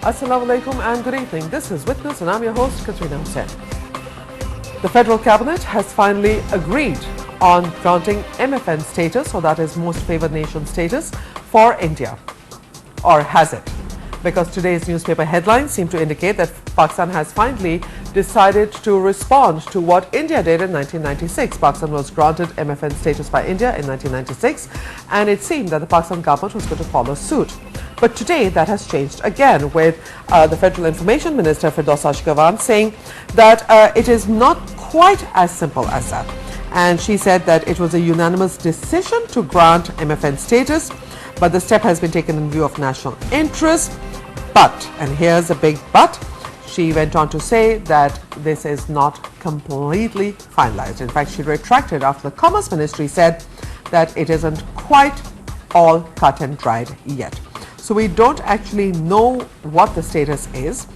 Assalamu alaikum and good evening. This is Witness and I'm your host, Quatrina Hossain. The Federal Cabinet has finally agreed on granting MFN status, or that is Most Favoured Nation status, for India. Or has it? Because today's newspaper headlines seem to indicate that Pakistan has finally decided to respond to what India did in 1996. Pakistan was granted MFN status by India in 1996, and it seemed that the Pakistan government was going to follow suit. But today that has changed again, with the Federal Information Minister Firdausa Ashgawan saying that it is not quite as simple as that. And she said that it was a unanimous decision to grant MFN status, but the step has been taken in view of national interest. But, and here's a big but, she went on to say that this is not completely finalized. In fact, she retracted after the Commerce Ministry said that it isn't quite all cut and dried yet. So we don't actually know what the status is.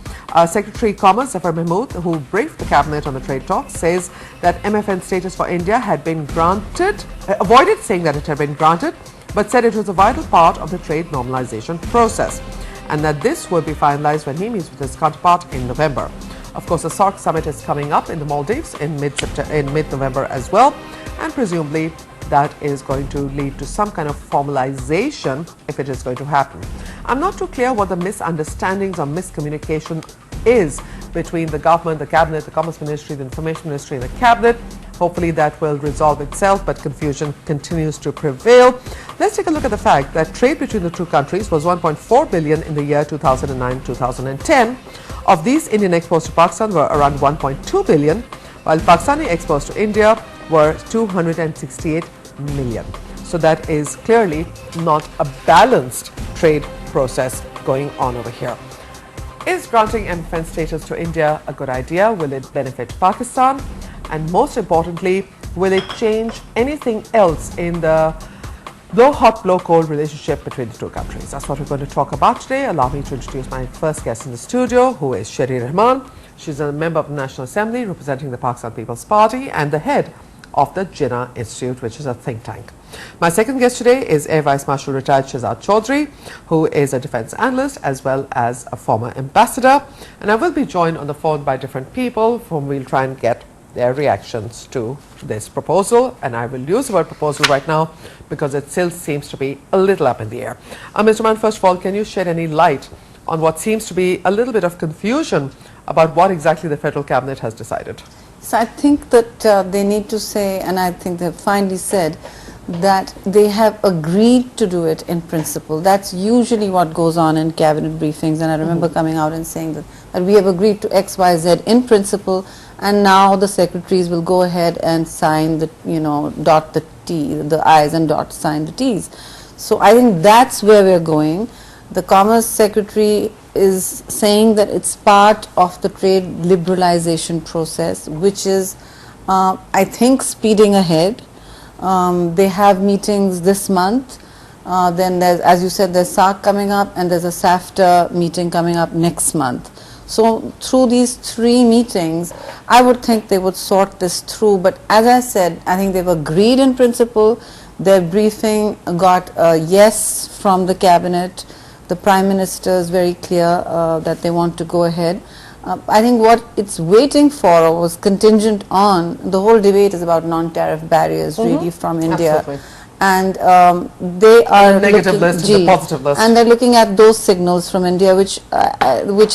Secretary Commerce Zafar Mahmood, who briefed the Cabinet on the trade talks, says that MFN status for India had been granted, avoided saying that it had been granted, but said it was a vital part of the trade normalization process, and that this will be finalized when he meets with his counterpart in November. Of course, the SAARC summit is coming up in the Maldives in mid-November as well, and presumably that is going to lead to some kind of formalization if it is going to happen. I'm not too clear what the misunderstandings or miscommunication is between the government, the Cabinet, the Commerce Ministry, the Information Ministry and the Cabinet. Hopefully that will resolve itself, but confusion continues to prevail. Let's take a look at the fact that trade between the two countries was 1.4 billion in the year 2009-2010. Of these, Indian exports to Pakistan were around 1.2 billion, while Pakistani exports to India were 268 million. So that is clearly not a balanced trade process going on over here. Is granting MFN status to India a good idea? Will it benefit Pakistan? And most importantly, will it change anything else in the blow hot, blow cold relationship between the two countries? That's what we're going to talk about today. Allow me to introduce my first guest in the studio, who is Rahman. She's a member of the National Assembly representing the Pakistan People's Party and the head of the Jinnah Institute, which is a think tank. My second guest today is Air Vice Marshal retired Shahzad Chaudhry, who is a defense analyst as well as a former ambassador. And I will be joined on the phone by different people whom we'll try and get their reactions to this proposal. And I will use the word proposal right now because it still seems to be a little up in the air. Mr. Rahman, first of all, can you shed any light on what seems to be a little bit of confusion about what exactly the Federal Cabinet has decided? So I think that they need to say, and I think they've finally said, that they have agreed to do it in principle. That's usually what goes on in cabinet briefings, and I remember coming out and saying that we have agreed to X, Y, Z in principle, and now the secretaries will go ahead and sign the, dot the T, the I's and sign the T's. So I think that's where we're going. The Commerce Secretary is saying that it's part of the trade liberalization process, which is, I think, speeding ahead. They have meetings this month. Then there's, as you said, there's SAARC coming up, and there's a SAFTA meeting coming up next month. So through these three meetings, I would think they would sort this through. But as I said, I think they've agreed in principle. Their briefing got a yes from the cabinet. The Prime Minister is very clear that they want to go ahead. I think what it's waiting for, or was contingent on, the whole debate is about non-tariff barriers really from India. Absolutely. And they are the negative list and the positive list. And they're looking at those signals from India, which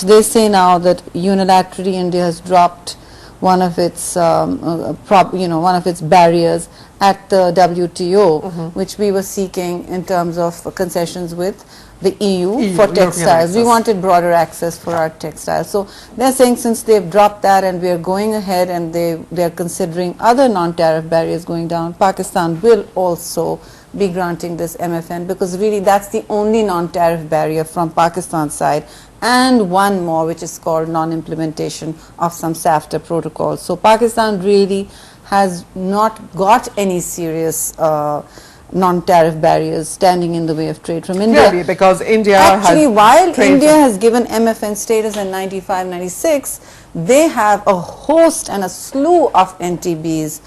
they say now that unilaterally India has dropped one of its one of its barriers at the WTO, which we were seeking in terms of concessions with the EU for textiles. We wanted broader access for our textiles. So they're saying since they've dropped that and we are going ahead and they're considering other non-tariff barriers going down, Pakistan will also be granting this MFN, because really that's the only non-tariff barrier from Pakistan's side, and one more which is called non-implementation of some SAFTA protocols. So Pakistan really has not got any serious non-tariff barriers standing in the way of trade from India. Clearly, because India actually, while India has given MFN status in 95-96, they have a host and a slew of NTBs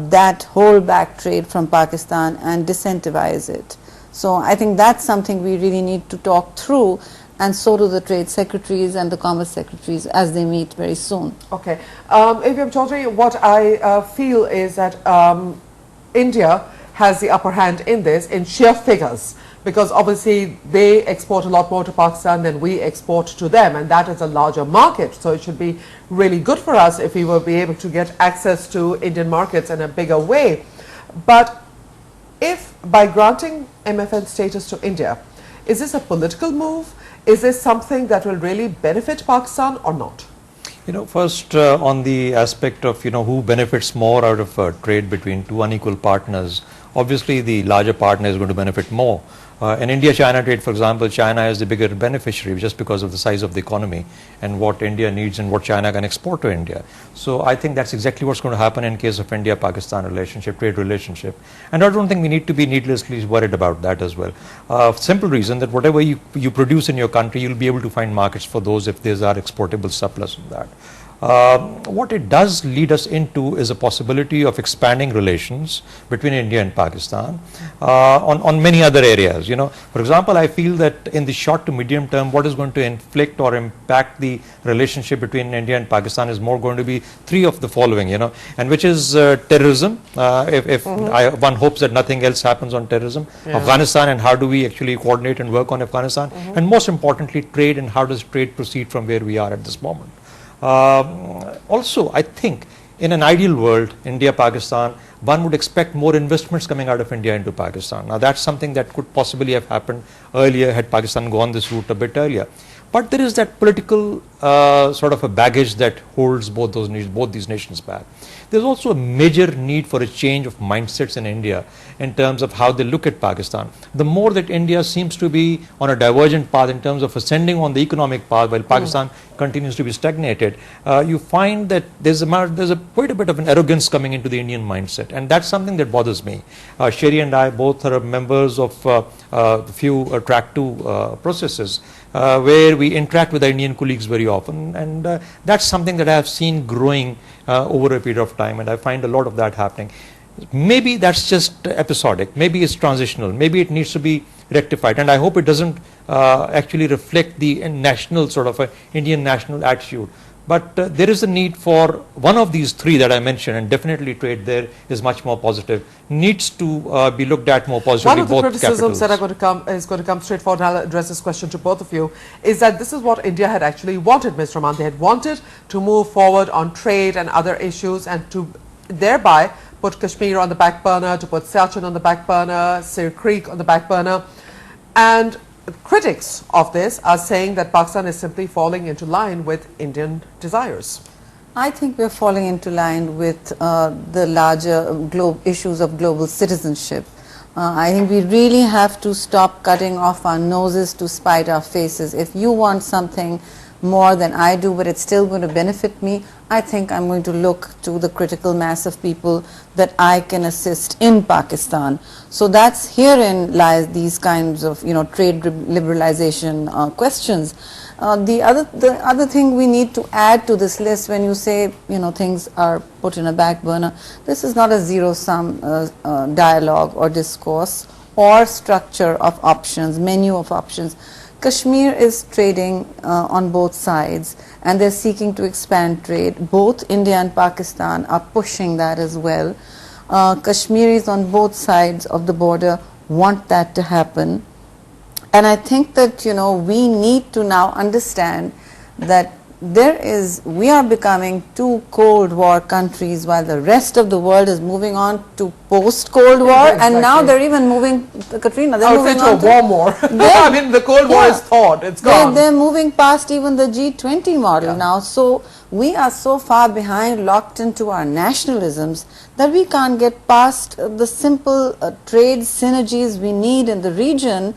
that hold back trade from Pakistan and disincentivize it. So I think that's something we really need to talk through. and so do the trade secretaries and the commerce secretaries as they meet very soon. Okay. APM Chaudhary, what I feel is that India has the upper hand in this in sheer figures, because obviously they export a lot more to Pakistan than we export to them, and that is a larger market. So it should be really good for us if we will be able to get access to Indian markets in a bigger way. But if by granting MFN status to India, is this a political move? Is this something that will really benefit Pakistan or not? You know, first on the aspect of, who benefits more out of trade between two unequal partners, obviously the larger partner is going to benefit more. In India-China trade, for example, China is the bigger beneficiary just because of the size of the economy and what India needs and what China can export to India. So I think that's exactly what's going to happen in case of India-Pakistan relationship, trade relationship. And I don't think we need to be needlessly worried about that as well. Simple reason that whatever you produce in your country, you'll be able to find markets for those if there's our exportable surplus in that. What it does lead us into is a possibility of expanding relations between India and Pakistan on many other areas. For example, I feel that in the short to medium term, what is going to inflict or impact the relationship between India and Pakistan is more going to be three of the following, and which is terrorism, if one hopes that nothing else happens on terrorism, Afghanistan and how do we actually coordinate and work on Afghanistan, and most importantly trade and how does trade proceed from where we are at this moment. Also, I think in an ideal world, India-Pakistan, one would expect more investments coming out of India into Pakistan. Now, that's something that could possibly have happened earlier had Pakistan gone this route a bit earlier. But there is that political sort of a baggage that holds both these nations back. There's also a major need for a change of mindsets in India in terms of how they look at Pakistan. The more that India seems to be on a divergent path in terms of ascending on the economic path while Pakistan continues to be stagnated, you find that there's quite a bit of an arrogance coming into the Indian mindset, and that's something that bothers me. Sherry and I both are members of a few track 2 processes where we interact with our Indian colleagues very often, and that's something that I have seen growing over a period of time, and I find a lot of that happening. Maybe that's just episodic, maybe it's transitional, maybe it needs to be rectified, and I hope it doesn't actually reflect the national sort of Indian national attitude. But there is a need for one of these three that I mentioned, and definitely trade there is much more positive, needs to be looked at more positively. One of the criticisms that are going to come straightforward, and I'll address this question to both of you, is that this is what India had actually wanted, Mr. Rahman. They had wanted to move forward on trade and other issues and to thereby put Kashmir on the back burner, to put Siachen on the back burner, Sir Creek on the back burner. And critics of this are saying that Pakistan is simply falling into line with Indian desires. I think we're falling into line with the larger issues of global citizenship. I think we really have to stop cutting off our noses to spite our faces. If you want something more than I do, but it's still going to benefit me, I think I'm going to look to the critical mass of people that I can assist in Pakistan. So that's herein lies these kinds of trade liberalization questions. The other thing we need to add to this list, when you say things are put in a back burner, this is not a zero-sum dialogue or discourse or structure of options, menu of options. Kashmir is trading on both sides, and they're seeking to expand trade. Both India and Pakistan are pushing that as well. Kashmiris on both sides of the border want that to happen. And I think that we need to now understand that we are becoming two Cold War countries while the rest of the world is moving on to post-Cold War, and now they're even moving, Quatrina, they're moving on to a war more. I mean, the Cold War is thawed, it's gone. They're moving past even the G20 model now. So we are so far behind, locked into our nationalisms, that we can't get past the simple trade synergies we need in the region.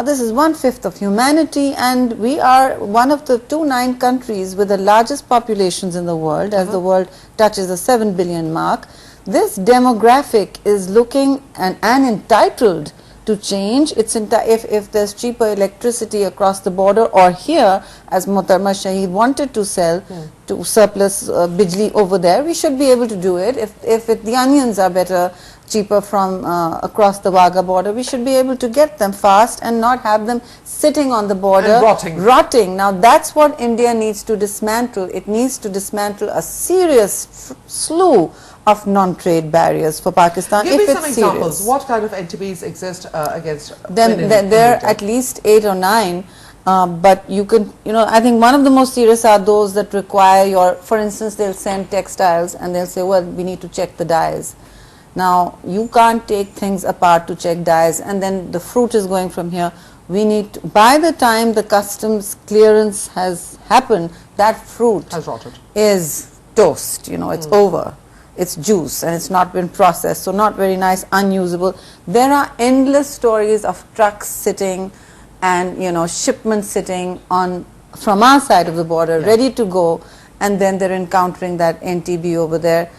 This is 1/5 of humanity, and we are one of the 9 countries with the largest populations in the world, as the world touches the 7 billion mark. This demographic is looking and entitled to change its entire, if there's cheaper electricity across the border or here, as Mohtarma Shahid wanted to sell to surplus bijli over there, we should be able to do it. If the onions are better, cheaper from across the Wagah border, we should be able to get them fast and not have them sitting on the border and rotting. Now that's what India needs to dismantle. It needs to dismantle a serious slew of non-trade barriers for Pakistan. Give if me it's some examples. serious. What kind of NTBs exist against Then there are at least 8 or 9. But you can, I think one of the most serious are those that require your, for instance, they'll send textiles and they'll say, well, we need to check the dyes. Now, you can't take things apart to check dyes, and then the fruit is going from here. We need to, by the time the customs clearance has happened, that fruit has rotted. Is toast, it's over. It's juice and it's not been processed, so not very nice, unusable. There are endless stories of trucks sitting and shipments sitting on from our side of the border, ready to go, and then they're encountering that NTB over there.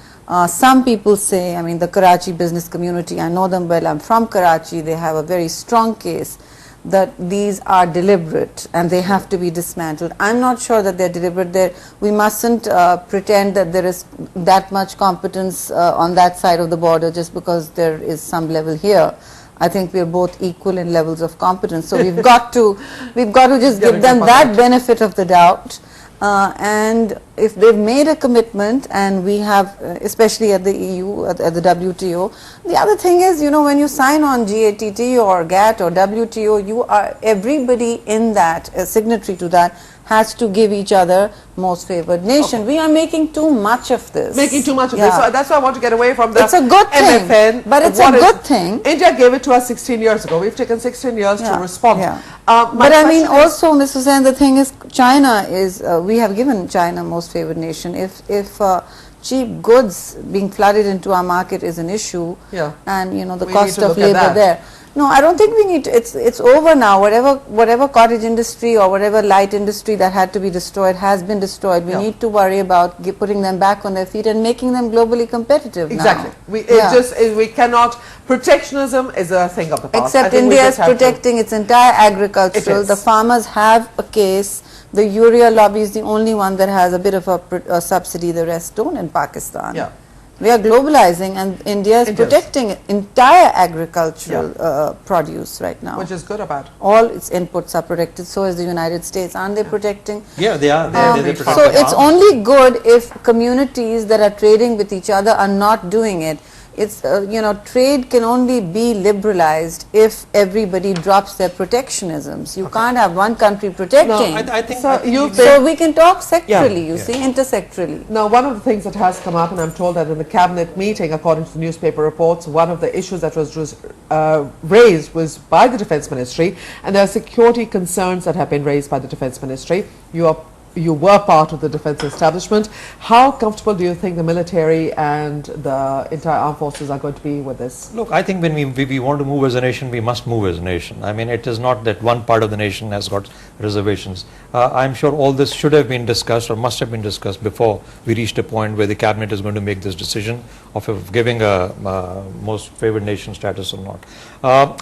Some people say, I mean, the Karachi business community, I know them well, I'm from Karachi, they have a very strong case that these are deliberate and they have to be dismantled. I'm not sure that they're deliberate. We mustn't pretend that there is that much competence on that side of the border just because there is some level here. I think we are both equal in levels of competence. So we've got to just give them that benefit of the doubt. And if they've made a commitment, and we have, especially at the EU, at the WTO, the other thing is, when you sign on GATT or GATT or WTO, everybody in that, a signatory to that, has to give each other most favored nation. Okay. We are making too much of this. Making too much of this. So that's why I want to get away from the It's a good MFN. Thing, but it's a good thing. India gave it to us 16 years ago. We've taken 16 years to respond. But I mean, also, Mr. Hossain, the thing is, China is, we have given China most favored nation. If cheap goods being flooded into our market is an issue, and the cost of labor there. No, I don't think we need to. It's over now. Whatever cottage industry or whatever light industry that had to be destroyed has been destroyed. We need to worry about putting them back on their feet and making them globally competitive. Exactly. Now. We cannot. Protectionism is a thing of the past. Except India is protecting its entire agricultural. The farmers have a case. The urea lobby is the only one that has a bit of a subsidy. The rest don't in Pakistan. We are globalizing, and India is protecting entire agricultural produce right now. Which is good about. All its inputs are protected, so is the United States. Aren't they protecting? Yeah, they are. So it's only good if communities that are trading with each other are not doing it. It's, trade can only be liberalized if everybody drops their protectionisms. You can't have one country protecting. No, I think so we can talk sectorally, you see, intersectorally. Now, one of the things that has come up, and I'm told that in the cabinet meeting, according to the newspaper reports, one of the issues that was raised was by the Defence Ministry, and there are security concerns that have been raised by the Defence Ministry. You were part of the defence establishment. How comfortable do you think the military and the entire armed forces are going to be with this? Look, I think when we want to move as a nation, we must move as a nation. I mean, it is not that one part of the nation has got reservations. I'm sure all this should have been discussed or must have been discussed before we reached a point where the cabinet is going to make this decision of giving a most favoured nation status or not.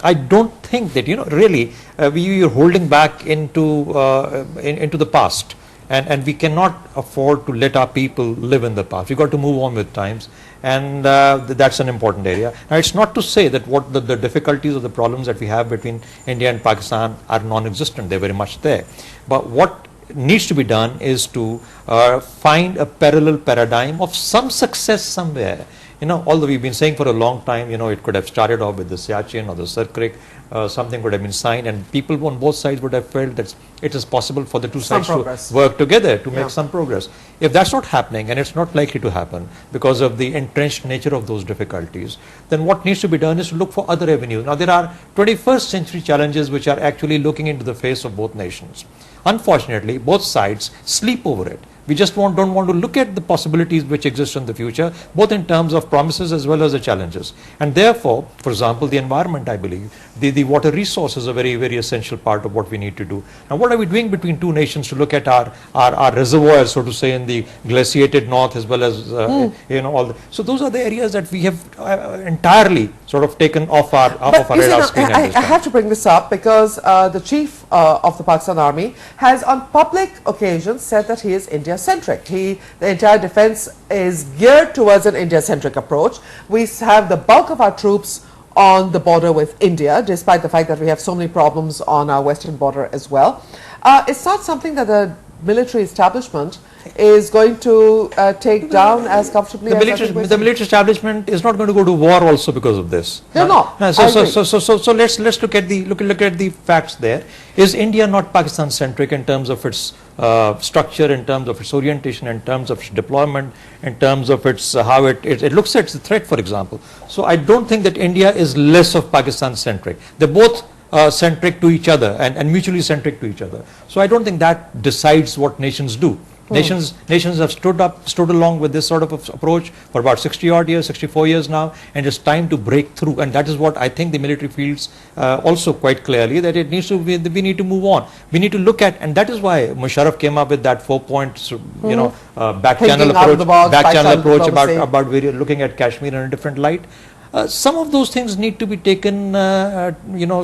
I don't think that, really, we are holding back into the past. And we cannot afford to let our people live in the past. We've got to move on with times, and that's an important area. Now, it's not to say that what the difficulties or the problems that we have between India and Pakistan are non-existent. They're very much there. But what needs to be done is to find a parallel paradigm of some success somewhere. Although we've been saying for a long time, it could have started off with the Siachen or the Sir Creek, something would have been signed, and people on both sides would have felt that it is possible for the two sides to work together to make some progress. If that's not happening, and it's not likely to happen because of the entrenched nature of those difficulties, then what needs to be done is to look for other avenues. Now, there are 21st century challenges which are actually looking into the face of both nations. Unfortunately, both sides sleep over it. We just don't want to look at the possibilities which exist in the future, both in terms of promises as well as the challenges. And therefore, for example, the environment, I believe, the water resource is a very, very essential part of what we need to do. Now, what are we doing between two nations to look at our reservoirs, so to say, in the glaciated north as well as, all the, so those are the areas that we have entirely sort of taken off our radar screen. I have to bring this up because the chief of the Pakistan Army has on public occasions said that he is India-centric. The entire defense is geared towards an India-centric approach. We have the bulk of our troops on the border with India, despite the fact that we have so many problems on our western border as well. It's not something that the military establishment is going to take down as comfortably as the military establishment is not going to go to war also because of this. They're not. So let's look at the facts there. Is India not Pakistan centric in terms of its structure, in terms of its orientation, in terms of its deployment, in terms of its how it looks at the threat, for example? So I don't think that India is less of Pakistan centric. They're both centric to each other and mutually centric to each other. So I don't think that decides what nations do. Nations have stood along with this sort of approach for about 60-odd years, 64 years now, and it's time to break through. And that is what I think the military feels also quite clearly, that it needs to be, we need to move on. We need to look at, and that is why Musharraf came up with that 4-point, back channel approach about looking at Kashmir in a different light. Some of those things need to be taken,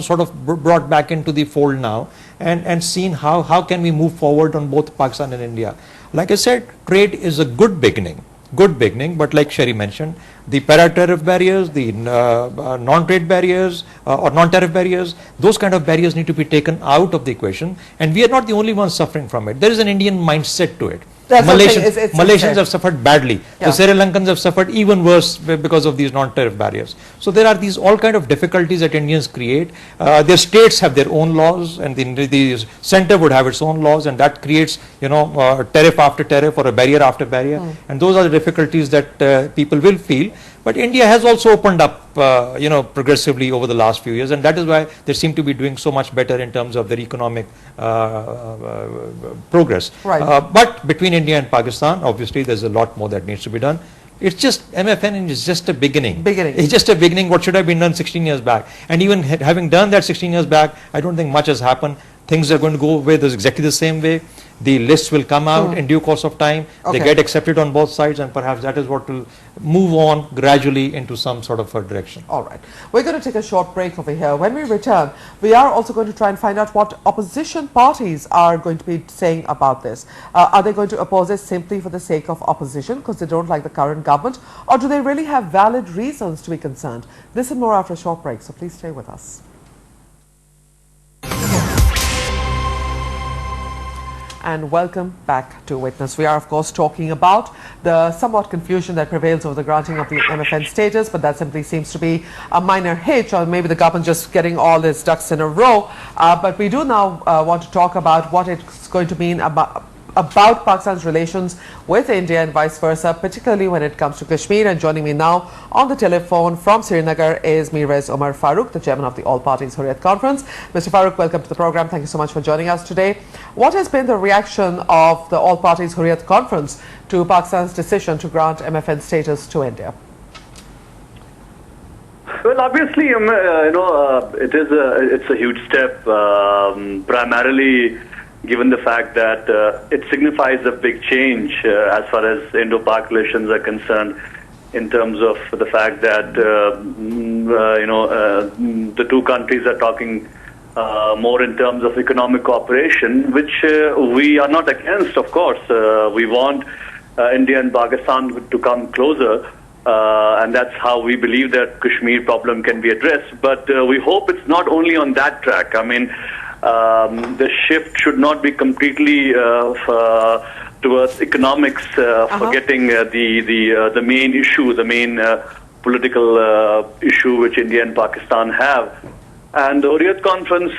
sort of brought back into the fold now, and seen how can we move forward on both Pakistan and India. Like I said, trade is a good beginning, but like Sherry mentioned, the para-tariff barriers, the non-trade barriers or non-tariff barriers, those kind of barriers need to be taken out of the equation, and we are not the only ones suffering from it. There is an Indian mindset to it. Malaysians have suffered badly. The Sri Lankans have suffered even worse because of these non-tariff barriers. So there are these all kind of difficulties that Indians create. Their states have their own laws, and the center would have its own laws, and that creates, tariff after tariff or a barrier after barrier. And those are the difficulties that people will feel. But India has also opened up, progressively over the last few years, and that is why they seem to be doing so much better in terms of their economic progress. Right. But between India and Pakistan, obviously, there's a lot more that needs to be done. It's just, MFN is just a beginning. It's just a beginning. What should have been done 16 years back? And even having done that 16 years back, I don't think much has happened. Things are going to go away exactly the same way. The lists will come out in due course of time. They get accepted on both sides, and perhaps that is what will move on gradually into some sort of a direction. All right. We're going to take a short break over here. When we return, we are also going to try and find out what opposition parties are going to be saying about this. Are they going to oppose it simply for the sake of opposition because they don't like the current government, or do they really have valid reasons to be concerned? This and more after a short break, so please stay with us. And welcome back to Witness. We are, of course, talking about the somewhat confusion that prevails over the granting of the MFN status, but that simply seems to be a minor hitch, or maybe the government just getting all its ducks in a row. But we do now want to talk about what it's going to mean about Pakistan's relations with India and vice versa, particularly when it comes to Kashmir. And joining me now on the telephone from Srinagar is Mirwaiz Umar Farooq, the chairman of the All Parties Hurriyat Conference. Mr. Farooq, welcome to the program. Thank you so much for joining us today. What has been the reaction of the All Parties Hurriyat Conference to Pakistan's decision to grant MFN status to India? Well, obviously, it's a huge step, primarily given the fact that it signifies a big change as far as Indo-Pak relations are concerned, in terms of the fact that the two countries are talking more in terms of economic cooperation, which we are not against, of course. We want India and Pakistan to come closer, and that's how we believe that Kashmir problem can be addressed. But we hope it's not only on that track. I mean, the shift should not be completely towards economics, forgetting the main issue, the main political issue which India and Pakistan have. And the Hurriyat Conference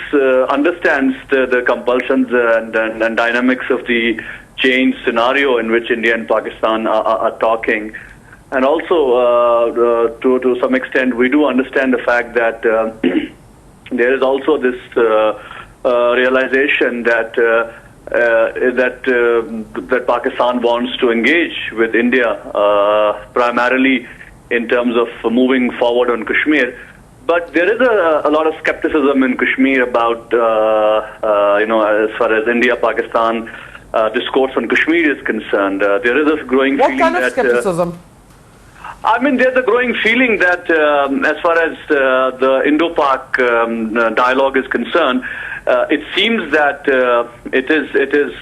understands the compulsions and dynamics of the change scenario in which India and Pakistan are talking. And also, to some extent, we do understand the fact that there is also this realization that that Pakistan wants to engage with India, primarily in terms of moving forward on Kashmir. But there is a lot of skepticism in Kashmir about, as far as India-Pakistan discourse on Kashmir is concerned. There is a growing feeling What kind of skepticism? I mean, there's a growing feeling that as far as the Indo-Pak dialogue is concerned, it seems that it is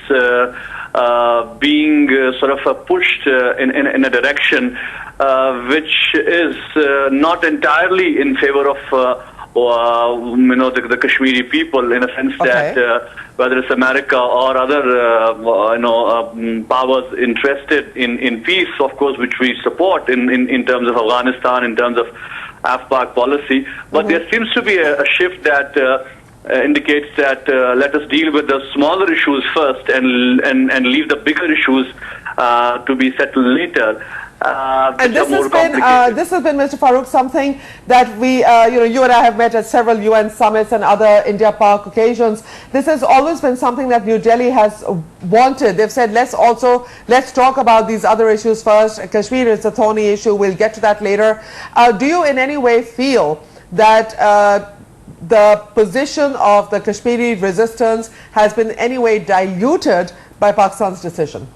being sort of pushed in a direction which is not entirely in favor of the Kashmiri people, in a sense that whether it's America or other powers interested in peace, of course, which we support in terms of Afghanistan, in terms of APHC policy, but there seems to be a shift that indicates that let us deal with the smaller issues first and leave the bigger issues to be settled later. And this has been, Mr. Farooq, something that we, you and I have met at several UN summits and other India-Pak occasions. This has always been something that New Delhi has wanted. They've said, let's talk about these other issues first. Kashmir is a thorny issue. We'll get to that later. Do you in any way feel that the position of the Kashmiri resistance has been in any way diluted by Pakistan's decision?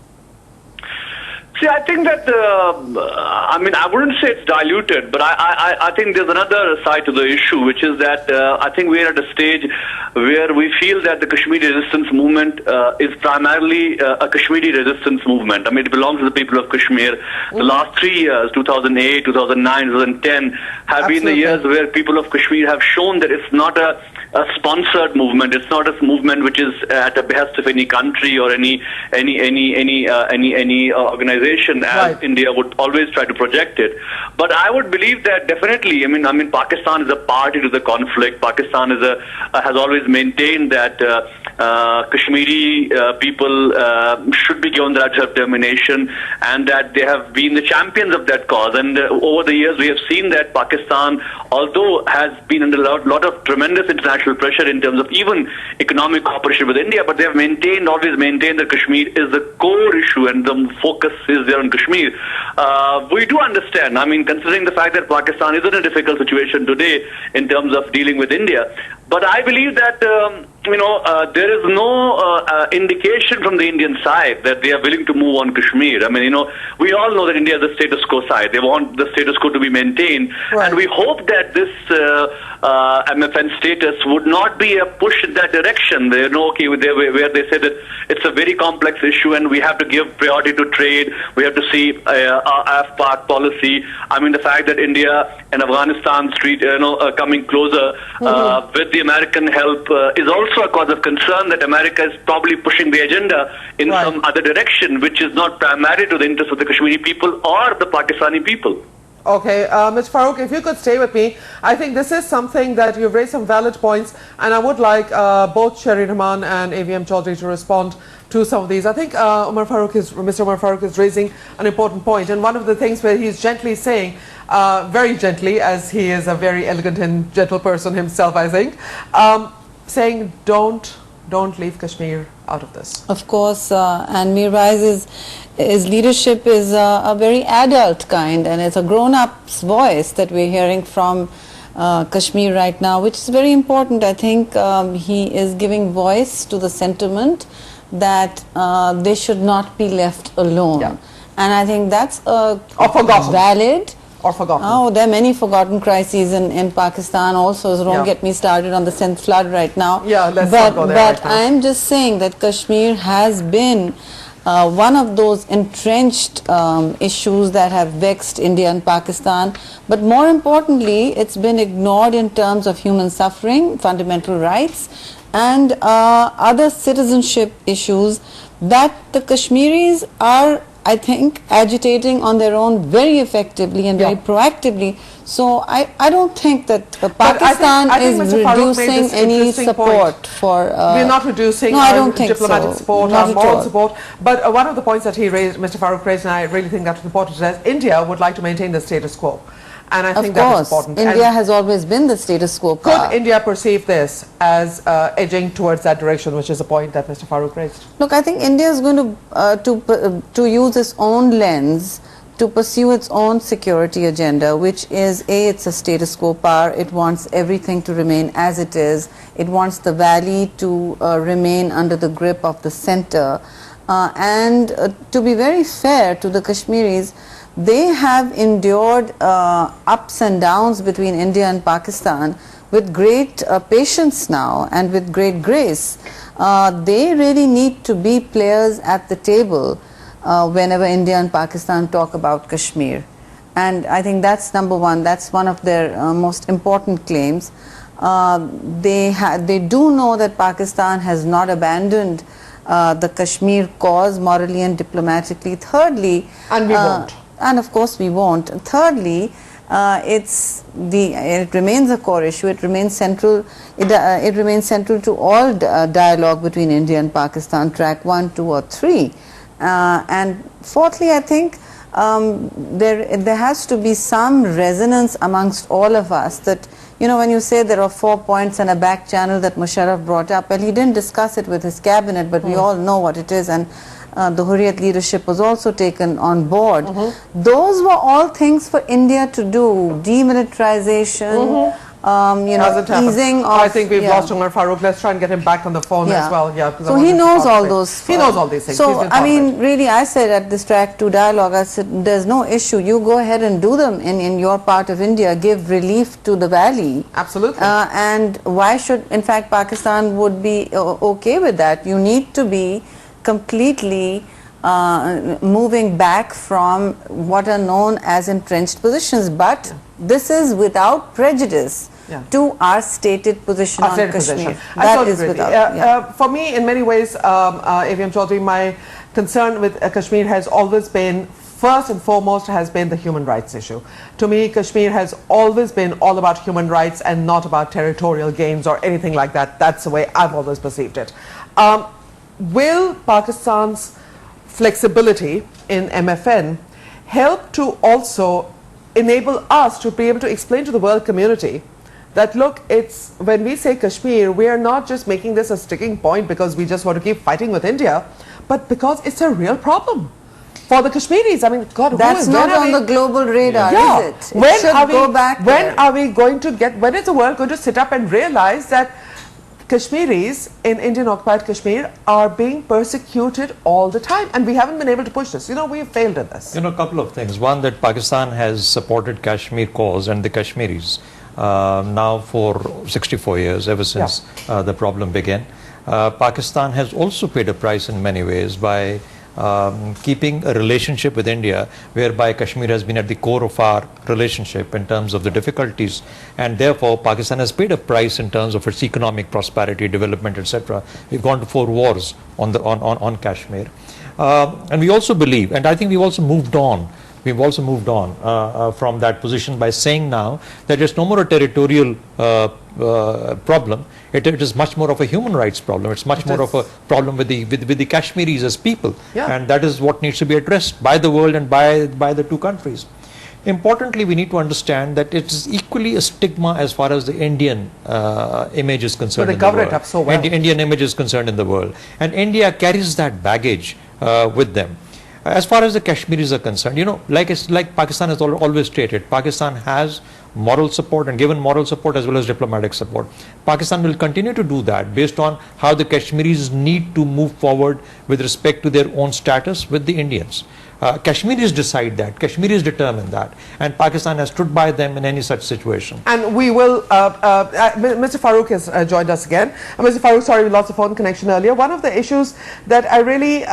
See, I think that, I wouldn't say it's diluted, but I think there's another side to the issue, which is that I think we're at a stage where we feel that the Kashmiri resistance movement is primarily a Kashmiri resistance movement. I mean, it belongs to the people of Kashmir. The last 3 years, 2008, 2009, 2010, have been the years where people of Kashmir have shown that it's not a sponsored movement. It's not a movement which is at the behest of any country or any organization, as India would always try to project it. But I would believe that definitely, I mean, Pakistan is a party to the conflict. Pakistan has always maintained that Kashmiri people should be given the right of determination, and that they have been the champions of that cause. And over the years, we have seen that Pakistan, although has been under a lot of tremendous international pressure in terms of even economic cooperation with India, but they have always maintained that Kashmir is the core issue and the focus is there on Kashmir. We do understand, I mean, considering the fact that Pakistan is in a difficult situation today in terms of dealing with India, but I believe that there is no indication from the Indian side that they are willing to move on Kashmir. I mean, we all know that India is the status quo side. They want the status quo to be maintained. And we hope that this MFN status would not be a push in that direction. Where they say that it's a very complex issue and we have to give priority to trade. We have to see APHC policy. I mean, the fact that India and Afghanistan coming closer with the American help is also a cause of concern, that America is probably pushing the agenda in some other direction, which is not primarily to the interest of the Kashmiri people or the Pakistani people. Okay, Mr. Farooq, if you could stay with me, I think this is something that you've raised some valid points, and I would like both Rahman and AVM Chaudhry to respond to some of these. I think Mr. Umar Farooq is raising an important point, and one of the things where he's gently saying, very gently, as he is a very elegant and gentle person himself, I think, saying don't leave Kashmir out of this. Of course, and Mirwaiz his leadership is a very adult kind, and it's a grown-up's voice that we're hearing from Kashmir right now, which is very important. I think he is giving voice to the sentiment that they should not be left alone. And I think that's valid. Or forgotten. Oh, there are many forgotten crises in Pakistan also, so don't get me started on the Sindh flood right now. Let's not go there right now. I'm just saying that Kashmir has been one of those entrenched issues that have vexed India and Pakistan, but more importantly, it's been ignored in terms of human suffering, fundamental rights, and other citizenship issues that the Kashmiris are, I think, agitating on their own very effectively and very proactively. So I don't think that Pakistan is reducing any support for... We're not reducing our diplomatic support, our moral support. But one of the points that he raised, Mr. Farooq raised, and I really think that's important, is that India would like to maintain the status quo. And I Of think that is course, important. India And has always been the status quo power. could India perceive this as edging towards that direction, which is a point that Mr. Farooq raised? Look, I think India is going to use its own lens to pursue its own security agenda, which is it's a status quo power. It wants everything to remain as it is. It wants the valley to remain under the grip of the center. And to be very fair to the Kashmiris, they have endured ups and downs between India and Pakistan with great patience now and with great grace. They really need to be players at the table whenever India and Pakistan talk about Kashmir. And I think that's number one. That's one of their most important claims. They do know that Pakistan has not abandoned the Kashmir cause morally and diplomatically. Thirdly, And we won't. And of course we won't. Thirdly, it remains a core issue. It remains central. It remains central to all dialogue between India and Pakistan, track 1, 2 or 3. And fourthly, I think there has to be some resonance amongst all of us that, you know, when you say there are 4 points and a back channel that Musharraf brought up, well, he didn't discuss it with his cabinet, but we all know what it is, and the Hurriyat leadership was also taken on board. Those were all things for India to do: demilitarization, you know, easing of... I think we've lost Umar Farooq. Let's try and get him back on the phone as well. Yeah, so he knows all those. He knows all these things. So I mean, really, I said at this track 2 dialogue, I said there's no issue. You go ahead and do them in your part of India. Give relief to the valley. Absolutely. And why should, in fact, Pakistan would be okay with that? You need to be completely moving back from what are known as entrenched positions, but this is without prejudice to our stated position on Kashmir. That is without. For me, in many ways, AVM Chaudhry, my concern with Kashmir has always been, first and foremost, has been the human rights issue. To me, Kashmir has always been all about human rights and not about territorial gains or anything like that. That's the way I've always perceived it. Will Pakistan's flexibility in MFN help to also enable us to be able to explain to the world community that, look, it's when we say Kashmir, we are not just making this a sticking point because we just want to keep fighting with India, but because it's a real problem for the Kashmiris. I mean, God, that's not on the global radar, is it? When are we going to get, when is the world going to sit up and realize that Kashmiris in Indian occupied Kashmir are being persecuted all the time, and we haven't been able to push this? You know, we have failed at this. You know, a couple of things. One, that Pakistan has supported Kashmir cause and the Kashmiris now for 64 years, ever since the problem began. Pakistan has also paid a price in many ways by keeping a relationship with India whereby Kashmir has been at the core of our relationship in terms of the difficulties, and therefore Pakistan has paid a price in terms of its economic prosperity, development, etc. We've gone to 4 wars on Kashmir, and we also believe, and I think we've also moved on. We've also moved on from that position by saying now that it's no more a territorial problem. It is much more of a human rights problem. It's much more of a problem with the Kashmiris as people, and that is what needs to be addressed by the world and by the 2 countries. Importantly, we need to understand that it is equally a stigma as far as the Indian image is concerned. But they cover it up so well. Indian image is concerned in the world, and India carries that baggage with them. As far as the Kashmiris are concerned, you know, like Pakistan has always stated, Pakistan has moral support and given moral support as well as diplomatic support. Pakistan will continue to do that based on how the Kashmiris need to move forward with respect to their own status with the Indians. Kashmiris decide that, Kashmiris determine that, and Pakistan has stood by them in any such situation. And we will, Mr. Farooq has joined us again. Mr. Farooq, sorry, we lost the phone connection earlier. One of the issues that I really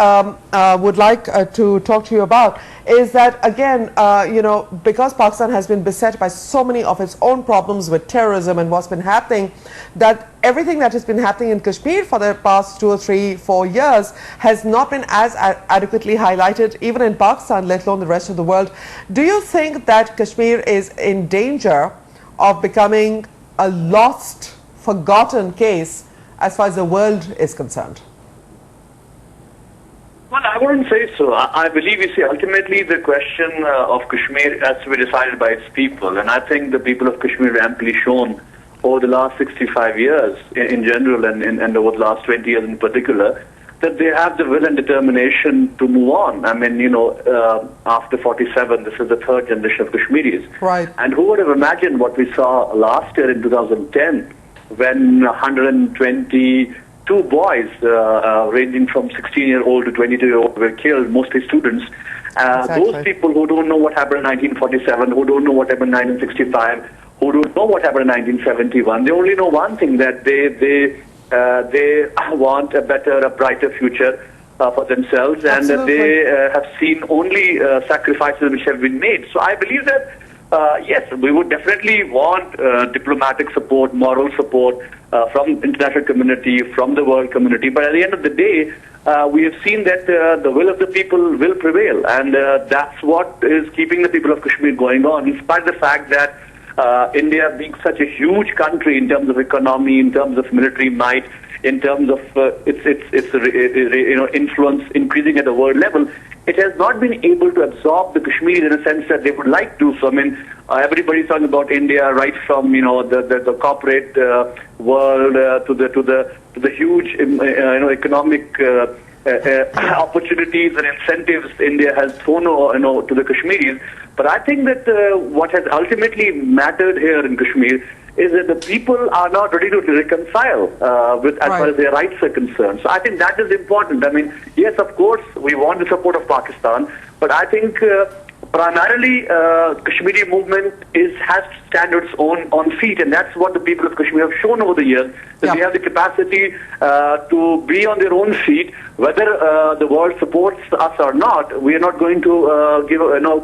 would like to talk to you about is that, again, you know, because Pakistan has been beset by so many of its own problems with terrorism and what's been happening, that everything that has been happening in Kashmir for the past 2 or 3, 4 years has not been as adequately highlighted, even in Pakistan, let alone the rest of the world. Do you think that Kashmir is in danger of becoming a lost, forgotten case as far as the world is concerned? Well, I wouldn't say so. I believe, you see, ultimately the question of Kashmir has to be decided by its people. And I think the people of Kashmir have amply shown over the last 65 years in general and over the last 20 years in particular that they have the will and determination to move on. I mean, after 47, this is the third generation of Kashmiris. Right. And who would have imagined what we saw last year in 2010 when 122 boys ranging from 16-year-old to 22-year-old were killed, mostly students. Exactly. Those people who don't know what happened in 1947, who don't know what happened in 1965, who don't know what happened in 1971, they only know one thing, that they want a better, a brighter future for themselves. Absolutely. And they have seen only sacrifices which have been made. So I believe that, yes, we would definitely want diplomatic support, moral support from international community, from the world community. But at the end of the day, we have seen that the will of the people will prevail. And that's what is keeping the people of Kashmir going on, in spite of the fact that India being such a huge country in terms of economy, in terms of military might, in terms of its influence increasing at the world level, it has not been able to absorb the Kashmiris in a sense that they would like to. So I mean, everybody's talking about India, right from the corporate world to the huge economic opportunities and incentives India has thrown to the Kashmiris. But I think that what has ultimately mattered here in Kashmir is that the people are not ready to reconcile with as far as their rights are concerned. So I think that is important. I mean, yes, of course, we want the support of Pakistan, but I think primarily Kashmiri movement has to stand its on feet, and that's what the people of Kashmir have shown over the years, that they have the capacity to be on their own feet. Whether the world supports us or not, we are not going to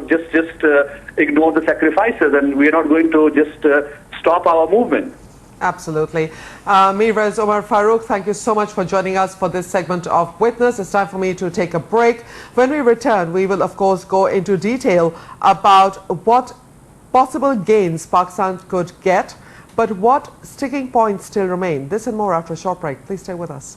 just ignore the sacrifices, and we are not going to just stop our movement. Absolutely. Mirwaiz Umar Farooq, thank you so much for joining us for this segment of Witness. It's time for me to take a break. When we return, we will, of course, go into detail about what possible gains Pakistan could get, but what sticking points still remain. This and more after a short break. Please stay with us.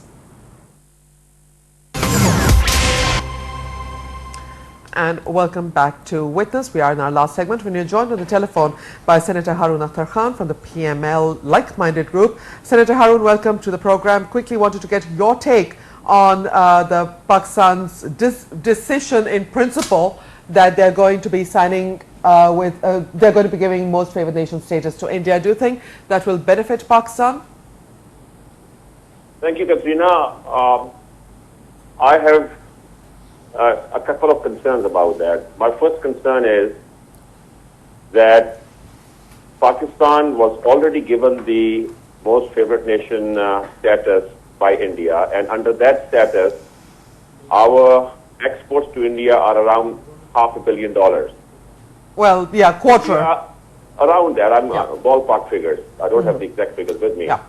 And welcome back to Witness. We are in our last segment when you're joined on the telephone by Senator Haroon Akhtar from the PML like-minded group. Senator Haroon, welcome to the program. Quickly wanted to get your take on the Pakistan's decision in principle that they're going to be signing they're going to be giving most favored nation status to India. Do you think that will benefit Pakistan? Thank you, Quatrina. I have a couple of concerns about that. My first concern is that Pakistan was already given the most favored nation status by India, and under that status, our exports to India are around $500 million. Well, yeah, quarter. Around that, ballpark figures. I don't have the exact figures with me. Yeah.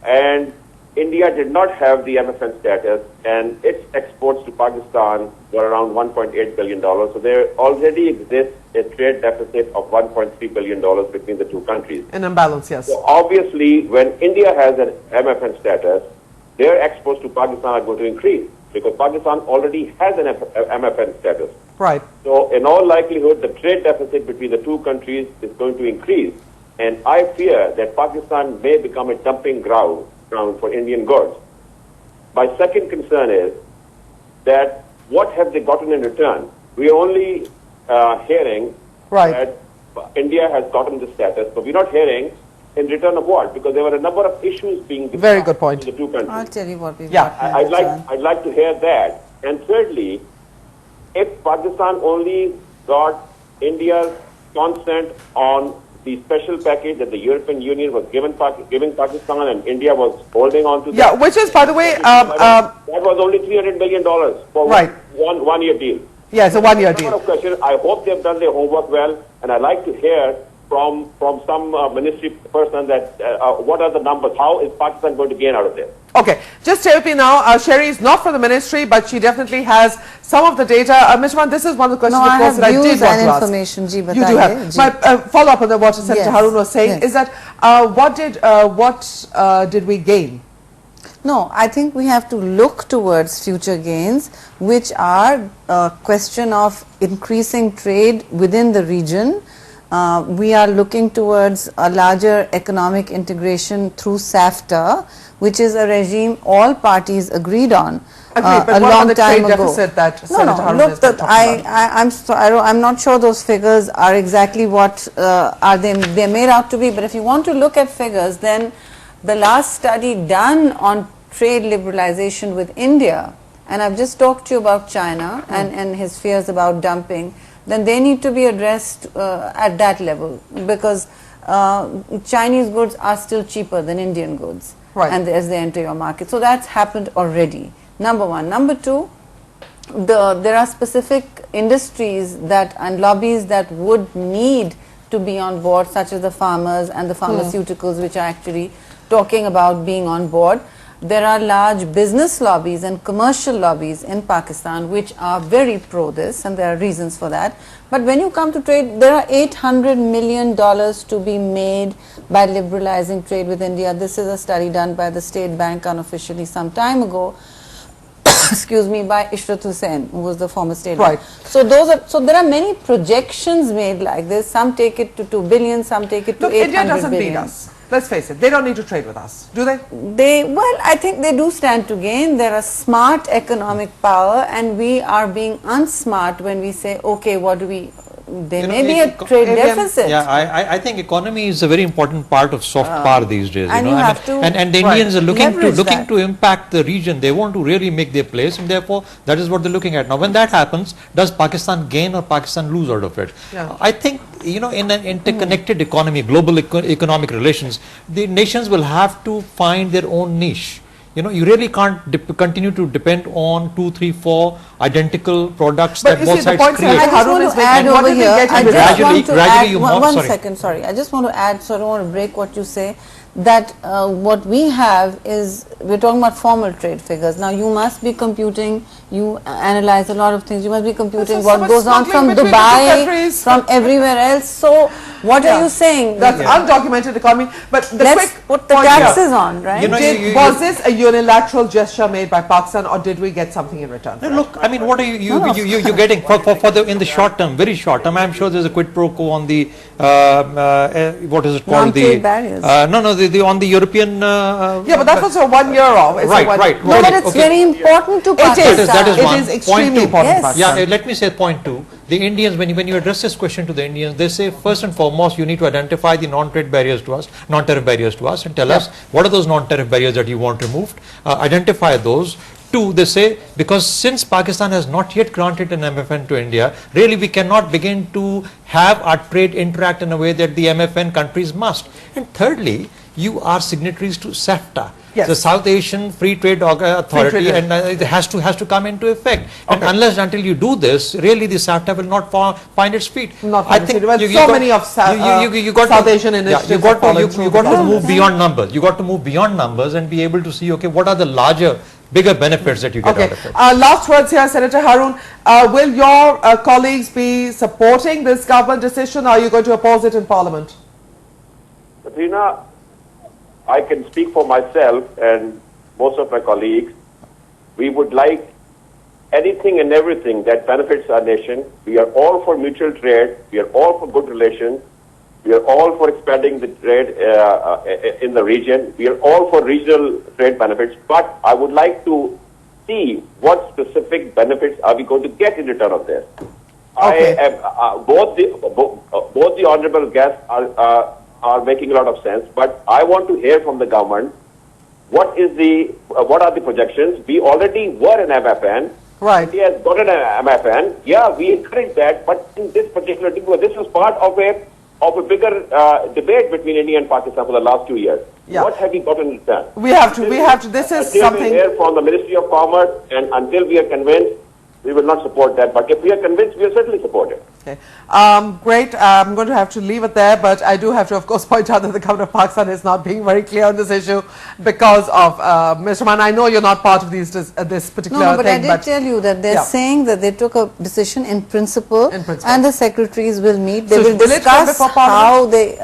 And India did not have the MFN status, and its exports to Pakistan were around $1.8 billion. So there already exists a trade deficit of $1.3 billion between the two countries. An imbalance, yes. So obviously, when India has an MFN status, their exports to Pakistan are going to increase, because Pakistan already has an MFN status. Right. So in all likelihood, the trade deficit between the two countries is going to increase. And I fear that Pakistan may become a dumping ground for Indian goods. My second concern is that what have they gotten in return? We are only hearing that India has gotten the status, but we're not hearing in return of what? Because there were a number of issues being discussed. Very good point. In the two countries. I'll tell you what we've got. I'd like to hear that. And thirdly, if Pakistan only got India's consent on the special package that the European Union was giving Pakistan, and India was holding on to that. Yeah, which is, by the way, that was only $300 million for one year deal. Yeah, it's a one-year deal. I hope they've done their homework well, and I'd like to hear from some ministry person that what are the numbers? How is Pakistan going to gain out of this? Okay, just stay with me now. Sherry is not from the ministry, but she definitely has some of the data. Mr. Man, this is one of the questions, of course, that I did want to ask. Information, you do have. My follow-up on what Senator Haroon was saying is that what did we gain? No, I think we have to look towards future gains, which are a question of increasing trade within the region. We are looking towards a larger economic integration through SAFTA, which is a regime all parties agreed on. Agreed, but a what long about the time trade ago. deficit that No, Senator no, Haroon look, has been talking about? I'm not sure those figures are exactly what are they're made out to be, but if you want to look at figures, then the last study done on trade liberalization with India, and I've just talked to you about China and his fears about dumping, then they need to be addressed at that level, because Chinese goods are still cheaper than Indian goods, right, and as they enter your market. So that's happened already. Number one. Number two, there are specific industries that and lobbies that would need to be on board, such as the farmers and the pharmaceuticals, which are actually talking about being on board. There are large business lobbies and commercial lobbies in Pakistan which are very pro this, and there are reasons for that. But when you come to trade, there are $800 million to be made by liberalizing trade with India. This is a study done by the State Bank unofficially some time ago. Excuse me, by Ishrat Hossain, who was the former state. Right. So there are many projections made like this. Some take it to 2 billion, some take it to Look, 800 India doesn't billion. need us. Let's face it, they don't need to trade with us, do they? Well, I think they do stand to gain. They're a smart economic power, and we are being unsmart when we say, okay, what do we, there may be a trade deficit. Yeah, I think economy is a very important part of soft power these days. And you know, you have to and the Indians are looking to impact the region. They want to really make their place, and therefore that is what they're looking at. Now, when that happens, does Pakistan gain or Pakistan lose out of it? Yeah. I think, you know, in an interconnected economy, global economic relations, the nations will have to find their own niche. You know, you really can't continue to depend on 2, 3, 4 identical products But that both sides create. I just want to add over here, one second, sorry. I just want to add, so I don't want to break what you say, that what we have is, we're talking about formal trade figures. Now you must be computing, you analyze a lot of things, you must be computing what goes on from Dubai, from everywhere else. So what are you saying? That's undocumented economy. But the let's put the taxes on, right? You know, was this a unilateral gesture made by Pakistan, or did we get something in return? No, look, I mean, what are you getting for the in the short term, very short term? I'm sure there's a quid pro quo on the what is it called, barriers. On the European. Yeah, but that was a 1 year off. Right. No, but it's very important to Pakistan. That is one. It is extremely important. Yes. Yeah, let me say point 2. The Indians, when you address this question to the Indians, they say first and foremost you need to identify the non-trade barriers to us, non-tariff barriers to us, and tell us what are those non-tariff barriers that you want removed. Identify those. 2, they say, because since Pakistan has not yet granted an MFN to India, really we cannot begin to have our trade interact in a way that the MFN countries must. And thirdly, you are signatories to SAFTA. Yes. The South Asian Free Trade Authority, and it has to come into effect. And unless until you do this, really the SAFTA will not find its feet. I think many of South Asian initiatives. You got to move beyond numbers. You got to move beyond numbers and be able to see, okay, what are the bigger benefits that you get out of it. Last words here, Senator Haroon. Will your colleagues be supporting this government decision, or are you going to oppose it in Parliament? Quatrina, I can speak for myself and most of my colleagues. We would like anything and everything that benefits our nation. We are all for mutual trade. We are all for good relations. We are all for expanding the trade in the region. We are all for regional trade benefits. But I would like to see what specific benefits are we going to get in return of this. Okay. Both the honourable guests are making a lot of sense, but I want to hear from the government what are the projections. We already were an MFN. Right. India has got an MFN. Yeah, we encourage that, but in this particular thing, this was part of a bigger debate between India and Pakistan for the last 2 years. Yeah. What have we got in return? We have to. This is until something. we hear from the Ministry of Commerce, and until we are convinced we will not support that. But if we are convinced, we will certainly support it. Okay. Great. I'm going to have to leave it there, but I do have to, of course, point out that the government of Pakistan is not being very clear on this issue because of Mr. Rahman. I know you're not part of this particular no, but thing. I did tell you that they're saying that they took a decision in principle, and the secretaries will meet. They will discuss how they.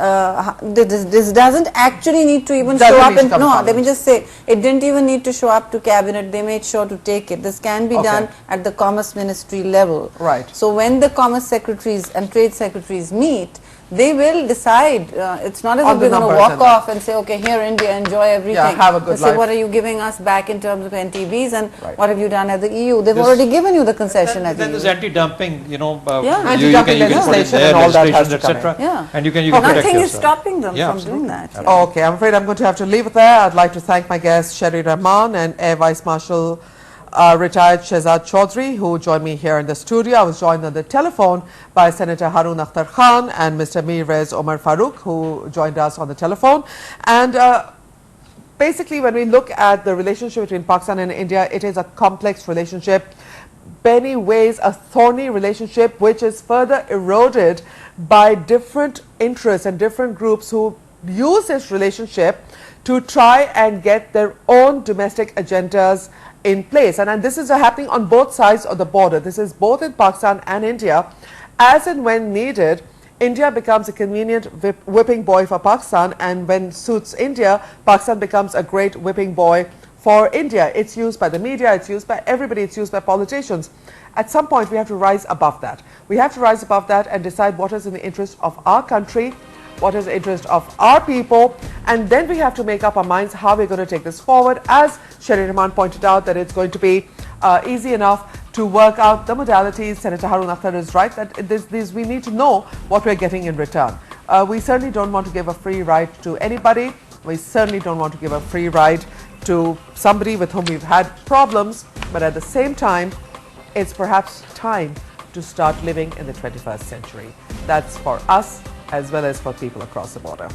This doesn't actually need to even show up. No, let me just say, it didn't even need to show up to cabinet. They made sure to take it. This can be done at the Commerce Ministry level. Right. So when the Commerce Secretaries and Trade Secretaries meet, they will decide. It's not as if we're going to walk off and say, okay, here India, enjoy everything. Yeah, have a good life. Say, what are you giving us back in terms of NTBs, and what have you done at the EU? They've already given you the concession at the EU. Then there's anti-dumping, you know, anti-dumping legislation and all that has to come in. Yeah. And you can protect Nothing is yourself. stopping them from doing that. Okay, I'm afraid I'm going to have to leave it there. I'd like to thank my guests, Sherry Rahman and Air Vice Marshal retired Shahzad Chaudhry, who joined me here in the studio. I was joined on the telephone by Senator Haroon Akhtar Khan and Mr. Mirwaiz Umar Farooq, who joined us on the telephone. And basically, when we look at the relationship between Pakistan and India, it is a complex relationship, many ways a thorny relationship, which is further eroded by different interests and different groups who use this relationship to try and get their own domestic agendas in place. And this is happening on both sides of the border. This is both in Pakistan and India. As and when needed, India becomes a convenient whipping boy for Pakistan, and when suits India, Pakistan becomes a great whipping boy for India. It's used by the media, it's used by everybody, it's used by politicians. At some point, we have to rise above that. We have to rise above that and decide what is in the interest of our country, what is the interest of our people, and then we have to make up our minds how we're going to take this forward. As Sherry Rahman pointed out, that it's going to be easy enough to work out the modalities. Senator Haroon Akhtar is right that we need to know what we're getting in return. We certainly don't want to give a free ride to anybody. We certainly don't want to give a free ride to somebody with whom we've had problems, but at the same time, it's perhaps time to start living in the 21st century. That's for us as well as for people across the border.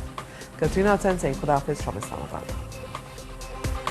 Quatrina saying Khuda Hafiz from Islamabad.